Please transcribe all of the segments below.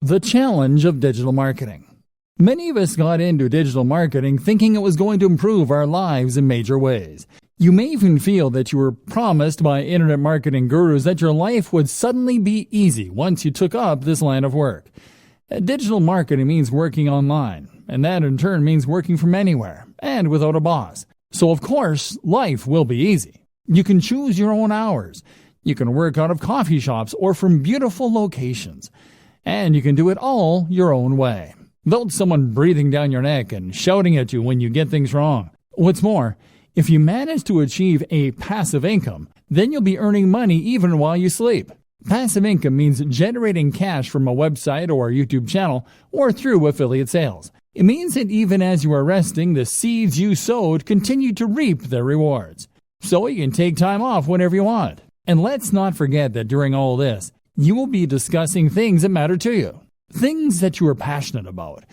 The challenge of digital marketing. Many of us got into digital marketing thinking it was going to improve our lives in major ways. You may even feel that you were promised by internet marketing gurus that your life would suddenly be easy once you took up this line of work. Digital marketing means working online, and that in turn means working from anywhere and without a boss. So of course, life will be easy. You can choose your own hours. You can work out of coffee shops or from beautiful locations. And you can do it all your own way, without someone breathing down your neck and shouting at you when you get things wrong. What's more, if you manage to achieve a passive income, then you'll be earning money even while you sleep. Passive income means generating cash from a website or a YouTube channel or through affiliate sales. It means that even as you are resting, the seeds you sowed continue to reap their rewards. So you can take time off whenever you want. And let's not forget that during all this, you will be discussing things that matter to you. Things that you are passionate about.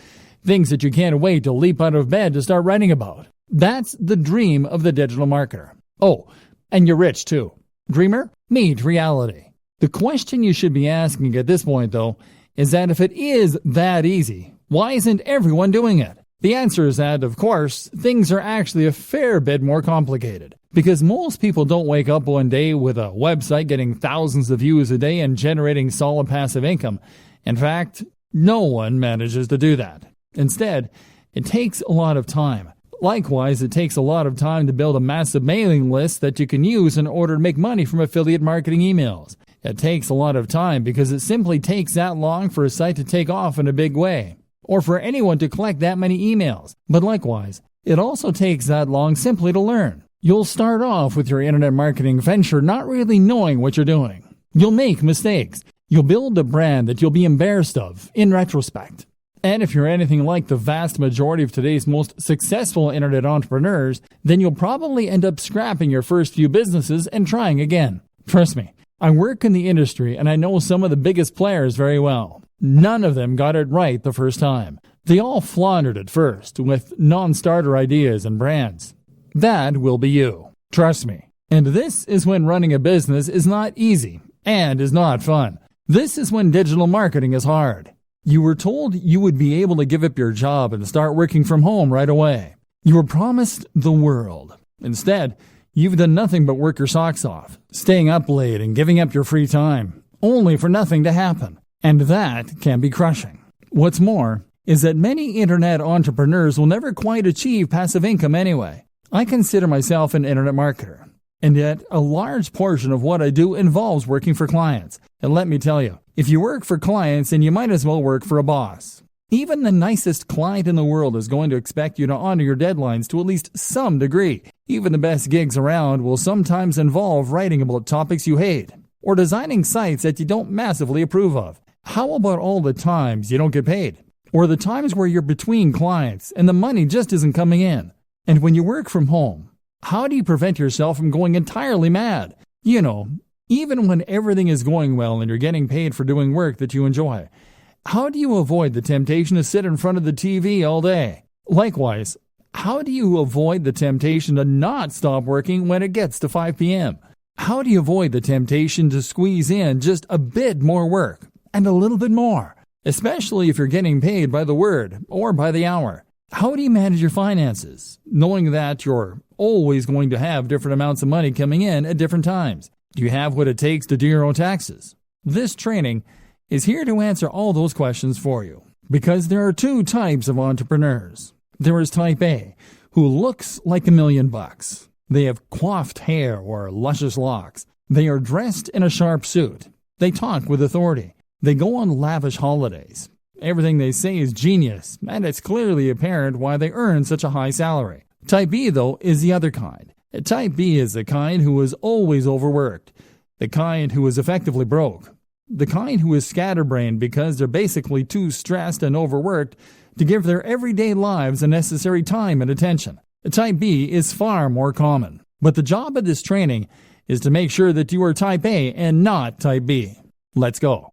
Things that you can't wait to leap out of bed to start writing about. That's the dream of the digital marketer. Oh, and you're rich too. Dreamer, meet reality. The question you should be asking at this point, though, is that if it is that easy, why isn't everyone doing it? The answer is that, of course, things are actually a fair bit more complicated. Because most people don't wake up one day with a website getting thousands of views a day and generating solid passive income. In fact, no one manages to do that. Instead, it takes a lot of time. Likewise, it takes a lot of time to build a massive mailing list that you can use in order to make money from affiliate marketing emails. It takes a lot of time because it simply takes that long for a site to take off in a big way, or for anyone to collect that many emails. But likewise, it also takes that long simply to learn. You'll start off with your internet marketing venture not really knowing what you're doing. You'll make mistakes. You'll build a brand that you'll be embarrassed of in retrospect. And if you're anything like the vast majority of today's most successful internet entrepreneurs, then you'll probably end up scrapping your first few businesses and trying again. Trust me, I work in the industry and I know some of the biggest players very well. None of them got it right the first time. They all floundered at first with non-starter ideas and brands. That will be you. Trust me. And this is when running a business is not easy and is not fun. This is when digital marketing is hard. You were told you would be able to give up your job and start working from home right away. You were promised the world. Instead, you've done nothing but work your socks off, staying up late and giving up your free time, only for nothing to happen. And that can be crushing. What's more is that many internet entrepreneurs will never quite achieve passive income anyway. I consider myself an internet marketer, and yet a large portion of what I do involves working for clients. And let me tell you, if you work for clients, then you might as well work for a boss. Even the nicest client in the world is going to expect you to honor your deadlines to at least some degree. Even the best gigs around will sometimes involve writing about topics you hate, or designing sites that you don't massively approve of. How about all the times you don't get paid? Or the times where you're between clients and the money just isn't coming in? And when you work from home, how do you prevent yourself from going entirely mad? You know, even when everything is going well and you're getting paid for doing work that you enjoy, how do you avoid the temptation to sit in front of the TV all day? Likewise, how do you avoid the temptation to not stop working when it gets to 5 p.m.? How do you avoid the temptation to squeeze in just a bit more work and a little bit more, especially if you're getting paid by the word or by the hour? How do you manage your finances, knowing that you're always going to have different amounts of money coming in at different times? Do you have what it takes to do your own taxes? This training is here to answer all those questions for you, because there are two types of entrepreneurs. There is type A, who looks like $1 million. They have coiffed hair or luscious locks. They are dressed in a sharp suit. They talk with authority. They go on lavish holidays. Everything they say is genius, and it's clearly apparent why they earn such a high salary. Type B, though, is the other kind. Type B is the kind who is always overworked, the kind who is effectively broke, the kind who is scatterbrained because they're basically too stressed and overworked to give their everyday lives the necessary time and attention. Type B is far more common, but the job of this training is to make sure that you are Type A and not Type B. Let's go.